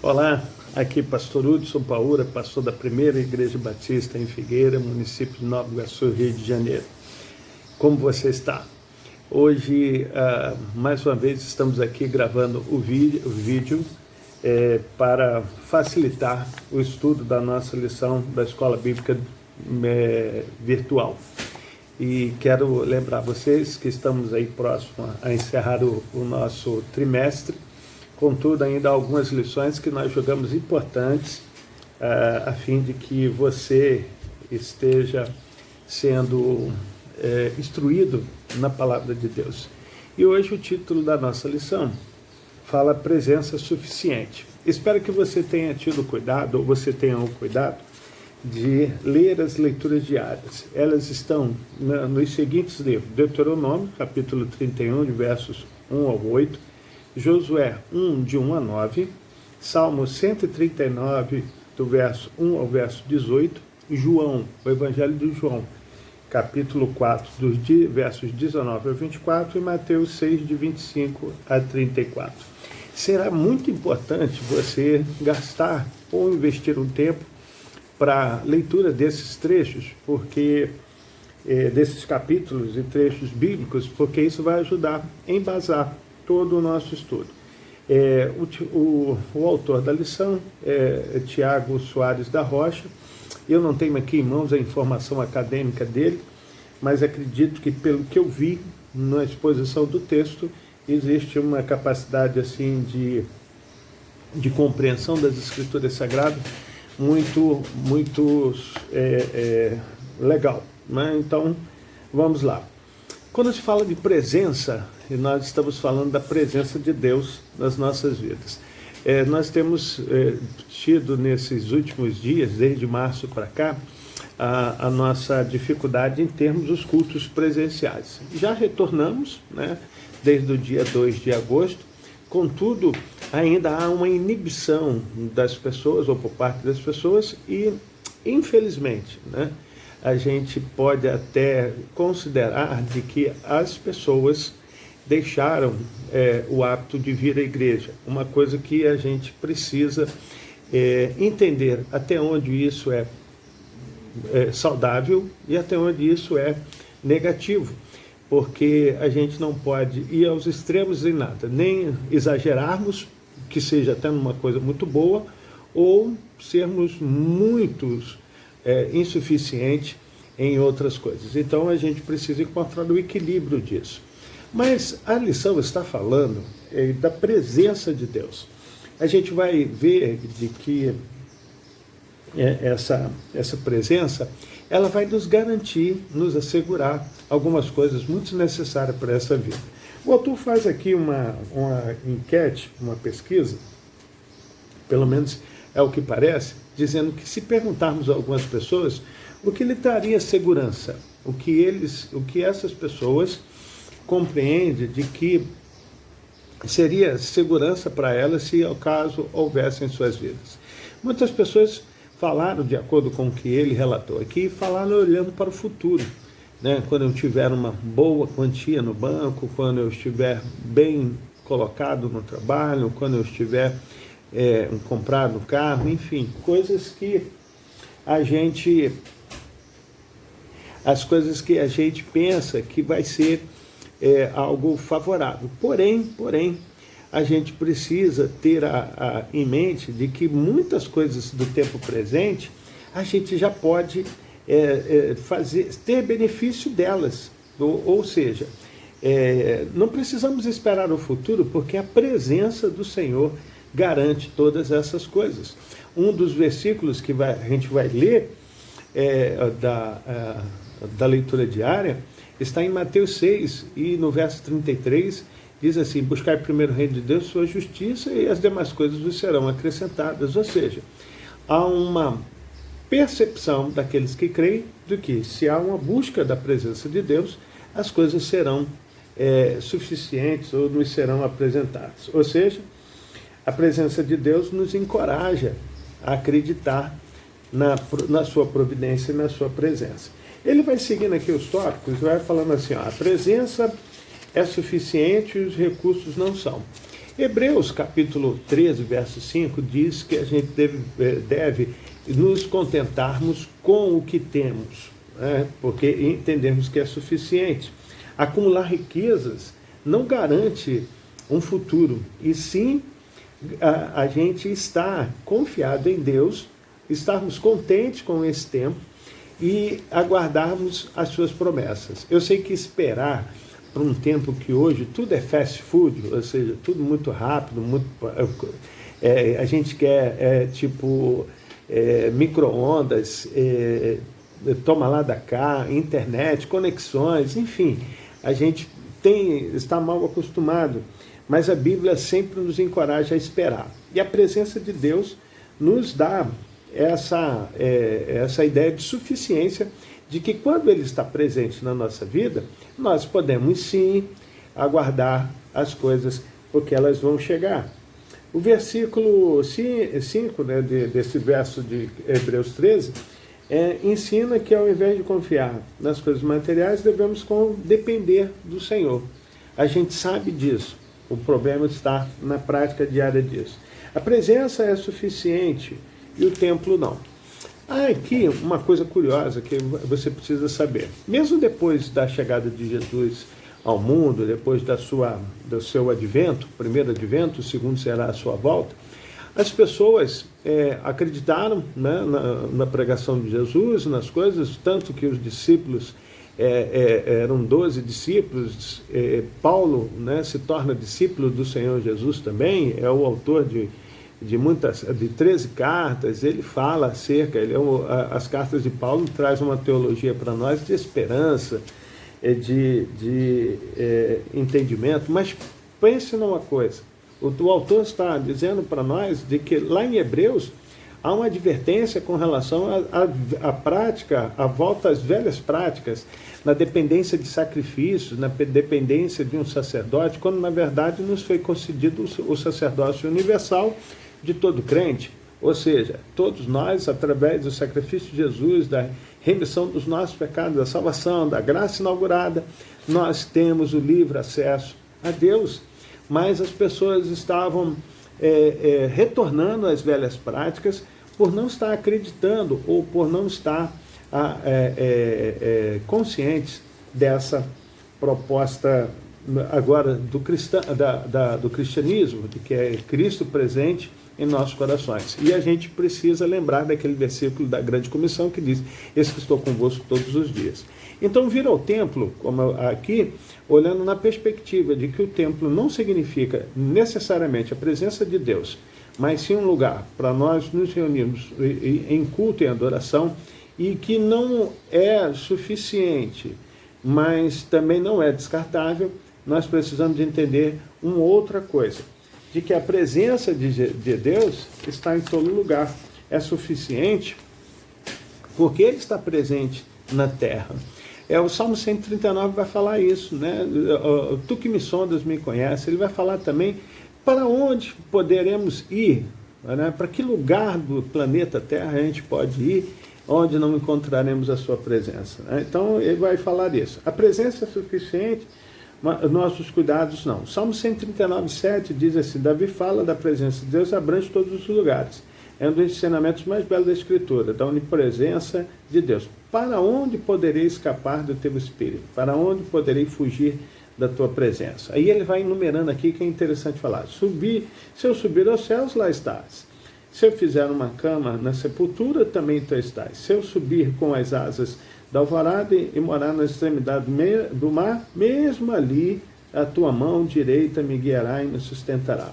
Olá, aqui Pastor Hudson Paura, pastor da Primeira Igreja Batista em Figueira, município de Nova Iguaçu, Rio de Janeiro. Como você está? Hoje, mais uma vez, estamos aqui gravando o vídeo para facilitar o estudo da nossa lição da Escola Bíblica virtual. E quero lembrar vocês que estamos aí próximo a encerrar o nosso trimestre. Contudo, ainda há algumas lições que nós julgamos importantes a fim de que você esteja sendo instruído na palavra de Deus. E hoje o título da nossa lição fala presença suficiente. Espero que você tenha tido cuidado, ou você tenha o cuidado, de ler as leituras diárias. Elas estão nos seguintes livros: Deuteronômio, capítulo 31, de versos 1 ao 8, Josué 1, de 1 a 9, Salmo 139, do verso 1 ao verso 18, João, o Evangelho de João, capítulo 4, dos versos 19 a 24, e Mateus 6, de 25 a 34. Será muito importante você gastar ou investir um tempo para a leitura desses trechos, porque desses capítulos e trechos bíblicos, porque isso vai ajudar a embasar todo o nosso estudo. O autor da lição é Tiago Soares da Rocha. Eu não tenho aqui em mãos a informação acadêmica dele, mas acredito que, pelo que eu vi na exposição do texto, existe uma capacidade assim de compreensão das Escrituras Sagradas muito legal, né? Então, vamos lá. Quando se fala de presença, e nós estamos falando da presença de Deus nas nossas vidas. Nós temos tido nesses últimos dias, desde março para cá, a nossa dificuldade em termos dos cultos presenciais. Já retornamos, né, desde o dia 2 de agosto, contudo, ainda há uma inibição das pessoas, ou por parte das pessoas, e, infelizmente, né, a gente pode até considerar de que as pessoas deixaram o hábito de vir à igreja. Uma coisa que a gente precisa entender até onde isso é saudável e até onde isso é negativo, porque a gente não pode ir aos extremos em nada, nem exagerarmos, que seja até numa coisa muito boa, ou sermos muitos insuficientes em outras coisas. Então a gente precisa encontrar o equilíbrio disso. Mas a lição está falando da presença de Deus. A gente vai ver de que essa presença, ela vai nos garantir, nos assegurar algumas coisas muito necessárias para essa vida. O autor faz aqui uma enquete, uma pesquisa, pelo menos é o que parece, dizendo que se perguntarmos a algumas pessoas o que lhe traria segurança, o que essas pessoas compreendem de que seria segurança para elas se ao caso houvesse em suas vidas. Muitas pessoas falaram, de acordo com o que ele relatou aqui, falaram olhando para o futuro, né? Quando eu tiver uma boa quantia no banco, quando eu estiver bem colocado no trabalho, quando eu estiver comprado um carro, enfim, coisas que as coisas que a gente pensa que vai ser algo favorável. Porém, a gente precisa ter em mente de que muitas coisas do tempo presente a gente já pode ter benefício delas. Ou seja, não precisamos esperar o futuro, porque a presença do Senhor garante todas essas coisas. Um dos versículos que a gente vai ler da leitura diária está em Mateus 6, e no verso 33 diz assim: buscai primeiro o reino de Deus, sua justiça, e as demais coisas vos serão acrescentadas. Ou seja, há uma percepção daqueles que creem de que, se há uma busca da presença de Deus, as coisas serão suficientes ou nos serão apresentadas. Ou seja, a presença de Deus nos encoraja a acreditar na sua providência e na sua presença. Ele vai seguindo aqui os tópicos e vai falando assim: a presença é suficiente e os recursos não são. Hebreus capítulo 13, verso 5 diz que a gente deve nos contentarmos com o que temos, né? Porque entendemos que é suficiente. Acumular riquezas não garante um futuro, e sim a gente estar confiado em Deus, estarmos contentes com esse tempo e aguardarmos as suas promessas. Eu sei que esperar para um tempo que hoje tudo é fast food, ou seja, tudo muito rápido, a gente quer micro-ondas, toma lá da cá, internet, conexões, enfim, a gente está mal acostumado, mas a Bíblia sempre nos encoraja a esperar. E a presença de Deus nos dá essa ideia de suficiência, de que quando Ele está presente na nossa vida, nós podemos sim aguardar as coisas, porque elas vão chegar. O versículo 5, né, desse verso de Hebreus 13, ensina que ao invés de confiar nas coisas materiais, devemos depender do Senhor. A gente sabe disso, o problema está na prática diária disso. A presença é suficiente e o templo não. Há aqui uma coisa curiosa que você precisa saber. Mesmo depois da chegada de Jesus ao mundo, depois do seu advento, primeiro advento, o segundo será a sua volta, as pessoas acreditaram, né, na pregação de Jesus, nas coisas, tanto que os discípulos eram 12 discípulos. Paulo, né, se torna discípulo do Senhor Jesus também, é o autor de 13 cartas. Ele fala acerca, as cartas de Paulo trazem uma teologia para nós de esperança, de entendimento, mas pense numa coisa, o autor está dizendo para nós de que lá em Hebreus há uma advertência com relação à prática, à volta às velhas práticas, na dependência de sacrifícios, na dependência de um sacerdote, quando na verdade nos foi concedido o sacerdócio universal de todo crente, ou seja, todos nós, através do sacrifício de Jesus, da remissão dos nossos pecados, da salvação, da graça inaugurada, nós temos o livre acesso a Deus. Mas as pessoas estavam retornando às velhas práticas por não estar acreditando ou por não estar conscientes dessa proposta agora do cristianismo, de que é Cristo presente em nossos corações. E a gente precisa lembrar daquele versículo da grande comissão que diz: "Eis que estou convosco todos os dias". Então, vir ao templo, como aqui, olhando na perspectiva de que o templo não significa necessariamente a presença de Deus, mas sim um lugar para nós nos reunirmos em culto e adoração, e que não é suficiente, mas também não é descartável, nós precisamos de entender uma outra coisa, de que a presença de Deus está em todo lugar. É suficiente porque Ele está presente na terra. O Salmo 139 vai falar isso, né? Tu que me sondas, me conhece. Ele vai falar também para onde poderemos ir, né? Para que lugar do planeta Terra a gente pode ir, onde não encontraremos a sua presença, né? Então ele vai falar isso. A presença é suficiente, nossos cuidados não. Salmo 139, 7 diz assim: Davi fala da presença de Deus, abrange todos os lugares. É um dos ensinamentos mais belos da Escritura, da onipresença de Deus. Para onde poderei escapar do teu Espírito? Para onde poderei fugir da tua presença? Aí ele vai enumerando aqui, que é interessante falar. Se eu subir aos céus, lá estás. Se eu fizer uma cama na sepultura, também tu estás. Se eu subir com as asas da alvorada e morar na extremidade do mar, mesmo ali a tua mão direita me guiará e me sustentará.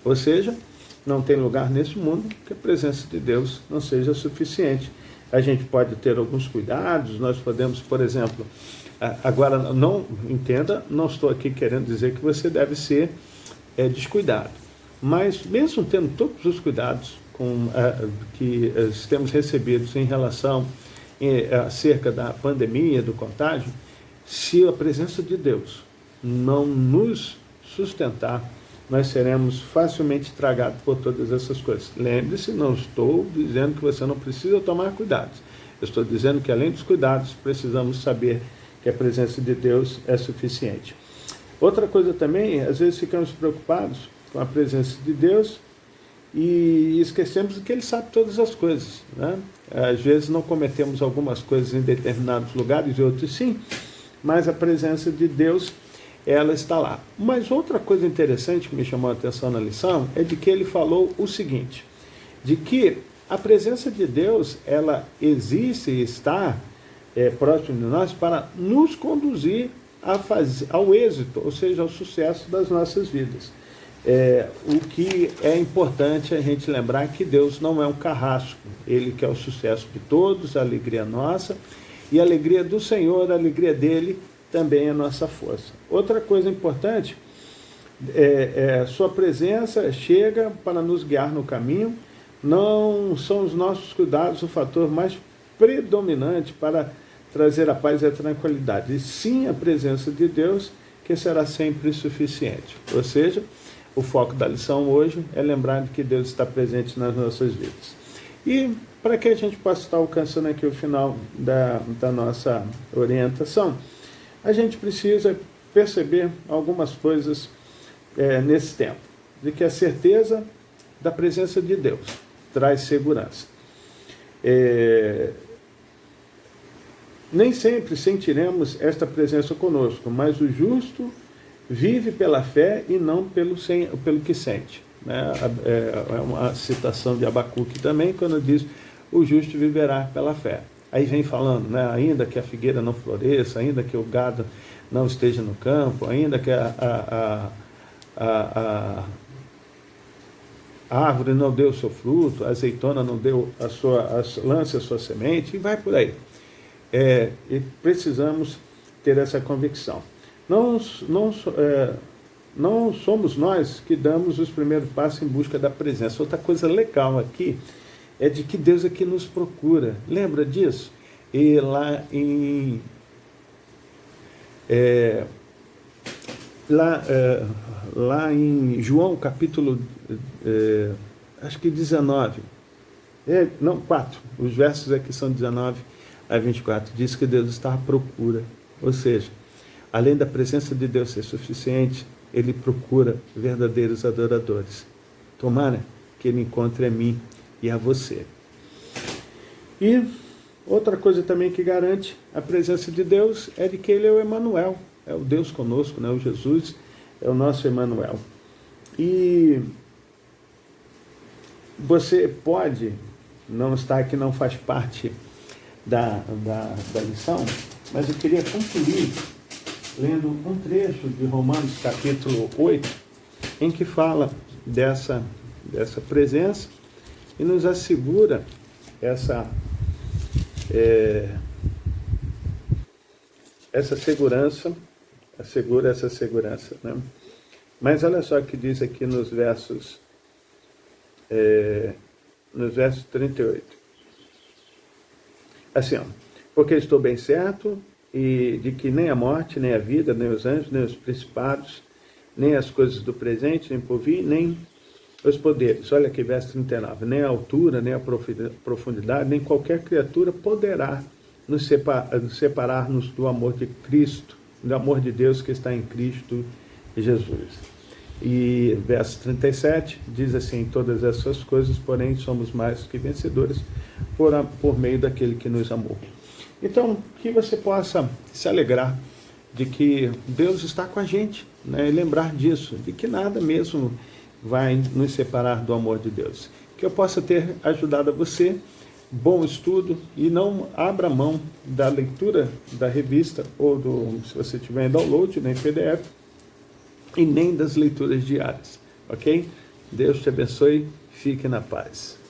Ou seja, não tem lugar nesse mundo que a presença de Deus não seja suficiente. A gente pode ter alguns cuidados, nós podemos, por exemplo, agora não entenda, não estou aqui querendo dizer que você deve ser descuidado, mas mesmo tendo todos os cuidados que temos recebidos em relação acerca da pandemia, do contágio, se a presença de Deus não nos sustentar, nós seremos facilmente tragados por todas essas coisas. Lembre-se, não estou dizendo que você não precisa tomar cuidados. Eu estou dizendo que, além dos cuidados, precisamos saber que a presença de Deus é suficiente. Outra coisa também, às vezes ficamos preocupados com a presença de Deus e esquecemos que Ele sabe todas as coisas, né? Às vezes não cometemos algumas coisas em determinados lugares e outros sim, mas a presença de Deus, ela está lá. Mas outra coisa interessante que me chamou a atenção na lição é de que ele falou o seguinte, de que a presença de Deus, ela existe e está próximo de nós para nos conduzir ao êxito, ou seja, ao sucesso das nossas vidas. O que é importante a gente lembrar que Deus não é um carrasco, Ele quer o sucesso de todos, a alegria nossa, e a alegria do Senhor, a alegria dele, também é nossa força. Outra coisa importante, sua presença chega para nos guiar no caminho, não são os nossos cuidados o fator mais predominante para trazer a paz e a tranquilidade, e sim a presença de Deus, que será sempre suficiente. Ou seja, o foco da lição hoje é lembrar de que Deus está presente nas nossas vidas. E para que a gente possa estar alcançando aqui o final da nossa orientação, a gente precisa perceber algumas coisas nesse tempo, de que a certeza da presença de Deus traz segurança. Nem sempre sentiremos esta presença conosco, mas o justo vive pela fé e não pelo que sente. É uma citação de Abacuque também, quando diz, o justo viverá pela fé. Aí vem falando, né, ainda que a figueira não floresça, ainda que o gado não esteja no campo, ainda que a árvore não deu o seu fruto, a azeitona não deu lance a sua semente, e vai por aí. E precisamos ter essa convicção. Não somos nós que damos os primeiros passos em busca da presença. Outra coisa legal aqui é de que Deus aqui nos procura. Lembra disso? E lá em João, capítulo, acho que 19, 4, os versos aqui são 19 a 24, diz que Deus está à procura, ou seja, além da presença de Deus ser suficiente, Ele procura verdadeiros adoradores. Tomara que Ele encontre a mim e a você. E outra coisa também que garante a presença de Deus é de que Ele é o Emanuel, é o Deus conosco, né? O Jesus é o nosso Emanuel. E você pode não estar aqui, não faz parte da lição, mas eu queria concluir lendo um trecho de Romanos capítulo 8, em que fala dessa presença e nos assegura essa segurança, assegura essa segurança, né? Mas olha só o que diz aqui nos versos 38. Assim, porque estou bem certo e de que nem a morte, nem a vida, nem os anjos, nem os principados, nem as coisas do presente, nem por vir, nem os poderes. Olha aqui, verso 39. Nem a altura, nem a profundidade, nem qualquer criatura poderá nos separar-nos do amor de Cristo, do amor de Deus que está em Cristo Jesus. E verso 37 diz assim, todas essas coisas, porém, somos mais que vencedores por meio daquele que nos amou. Então, que você possa se alegrar de que Deus está com a gente, né? E lembrar disso, de que nada mesmo vai nos separar do amor de Deus. Que eu possa ter ajudado a você, bom estudo, e não abra mão da leitura da revista, ou se você tiver em download, nem PDF, e nem das leituras diárias, ok? Deus te abençoe, fique na paz.